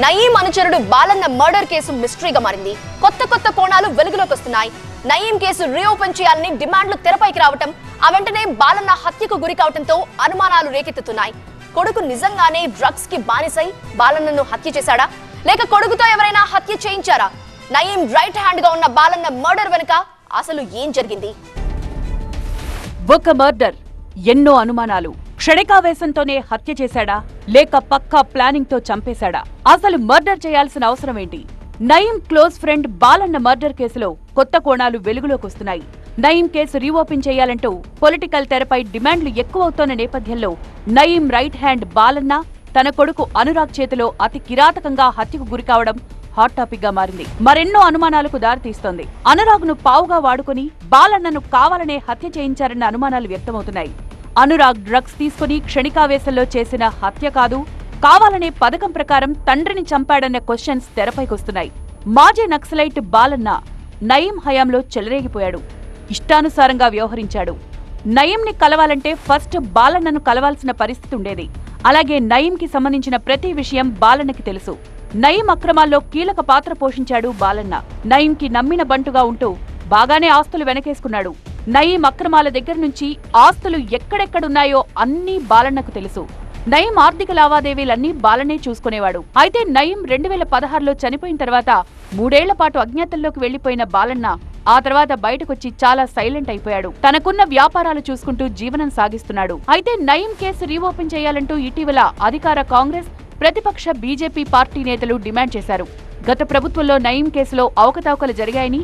నయీం అనుచరుడు Balanna murder case మిస్టరీగా మారింది. కొత్త కోణాలు వెలుగులోకి వస్తున్నాయి. నయీం కేసు రీఓపెన్ చేయాలని డిమాండ్లు తెరపైకి రావటం, ఆ వెంటనే బాలన్న హత్యకు గురి కావటంతో అనుమానాలు రేకెత్తుతున్నాయి. కొడుకు నిజంగానే డ్రగ్స్ కి బానిసై బాలన్నను హత్య చేశాడా, లేక కొడుకుతో ఎవరైనా హత్య చేయించారా? నయీం రైట్ హ్యాండ్ గా ఉన్న బాలన్న మర్డర్ వెనుక అసలు ఏం జరిగింది? ఒక మర్డర్, ఎన్నో అనుమానాలు. క్షణికావేశంతోనే హత్య చేశాడా, లేక పక్కా ప్లానింగ్ తో చంపేశాడా? అసలు మర్డర్ చేయాల్సిన అవసరం ఏంటి? Nayeem close friend Balanna murder కేసులో కొత్త కోణాలు వెలుగులోకొస్తున్నాయి. నయీం కేసు రీఓపెన్ చేయాలంటూ పొలిటికల్ తెరపై డిమాండ్లు ఎక్కువవుతోన్న నేపథ్యంలో నయీం రైట్ హ్యాండ్ బాలన్న తన కొడుకు అనురాగ్ చేతిలో అతి కిరాతకంగా హత్యకు గురికావడం హాట్ టాపిక్ గా మారింది. మరెన్నో అనుమానాలకు దారితీస్తోంది. అనురాగ్ ను పావుగా వాడుకుని బాలన్నను కావాలనే హత్య చేయించారన్న అనుమానాలు వ్యక్తమవుతున్నాయి. అనురాగ్ డ్రగ్స్ తీసుకుని క్షణికావేశంలో చేసిన హత్య కాదు, కావాలనే పథకం ప్రకారం తండ్రిని చంపాడన్న క్వశ్చన్స్ తెరపైకొస్తున్నాయి. మాజీ నక్సలైట్ బాలన్న నయీం హయాంలో చెలరేగిపోయాడు. ఇష్టానుసారంగా వ్యవహరించాడు. నయీంని కలవాలంటే ఫస్ట్ బాలన్నను కలవాల్సిన పరిస్థితి ఉండేది. అలాగే నయీంకి సంబంధించిన ప్రతి విషయం బాలన్నకి తెలుసు. నయీం అక్రమాల్లో కీలక పాత్ర పోషించాడు బాలన్న. నయీంకి నమ్మిన బంటుగా ఉంటూ బాగానే ఆస్తులు వెనకేసుకున్నాడు. నయీం అక్రమాల దగ్గర నుంచి ఆస్తులు ఎక్కడెక్కడున్నాయో అన్నీ బాలన్నకు తెలుసు. నయీం ఆర్థిక లావాదేవీలన్నీ బాలనే చూసుకునేవాడు. అయితే నయీం 2016లో చనిపోయిన తర్వాత 3 ఏళ్ల పాటు అజ్ఞాతంలోకి వెళ్లిపోయిన బాలన్న ఆ తర్వాత బయటకొచ్చి చాలా సైలెంట్ అయిపోయాడు. తనకున్న వ్యాపారాలు చూసుకుంటూ జీవనం సాగిస్తున్నాడు. అయితే నయీం కేసు రీఓపెన్ చేయాలంటూ ఇటీవల అధికార కాంగ్రెస్, ప్రతిపక్ష బీజేపీ పార్టీ నేతలు డిమాండ్ చేశారు. గత ప్రభుత్వంలో నయీం కేసులో అవకతవకలు జరిగాయని,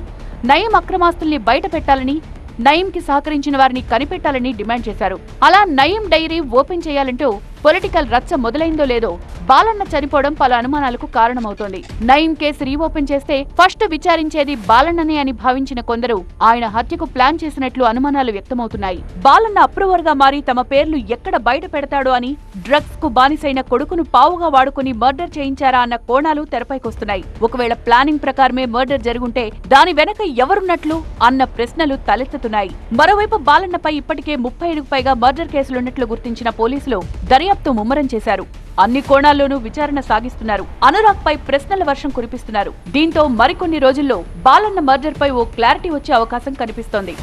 నయీం అక్రమాస్తుల్ని బయట పెట్టాలని, నయీంకి సహకరించిన వారిని కనిపెట్టాలని డిమాండ్ చేశారు. అలా నయీం డైరీ ఓపెన్ చేయాలంటూ పొలిటికల్ రచ్చ మొదలైందో లేదో బాలన్న చనిపోవడం పలు అనుమానాలకు కారణమవుతోంది. నయీం కేసు రీఓపెన్ చేస్తే ఫస్ట్ విచారించేది బాలన్ననే అని భావించిన కొందరు ఆయన హత్యకు ప్లాన్ చేసినట్లు అనుమానాలు వ్యక్తమవుతున్నాయి. బాలన్న అప్రూవర్ గా మారి తమ పేర్లు ఎక్కడ బయట పెడతాడో అని డ్రగ్స్ కు బానిసైన కొడుకును పావుగా వాడుకుని మర్డర్ చేయించారా అన్న కోణాలు తెరపైకొస్తున్నాయి. ఒకవేళ ప్లానింగ్ ప్రకారమే మర్డర్ జరుగుంటే దాని వెనక ఎవరున్నట్లు అన్న ప్రశ్నలు తలెత్తుతున్నాయి. మరోవైపు బాలన్నపై ఇప్పటికే 35కు పైగా మర్డర్ కేసులున్నట్లు గుర్తించిన పోలీసులు దర్యాప్తు ముమ్మరం చేశారు. అన్ని కోణాల్లోనూ విచారణ సాగిస్తున్నారు. అనురాగ్ పై ప్రశ్నల వర్షం కురిపిస్తున్నారు. దీంతో మరికొన్ని రోజుల్లో బాలన్న మర్డర్ పై ఓ క్లారిటీ వచ్చే అవకాశం కనిపిస్తోంది.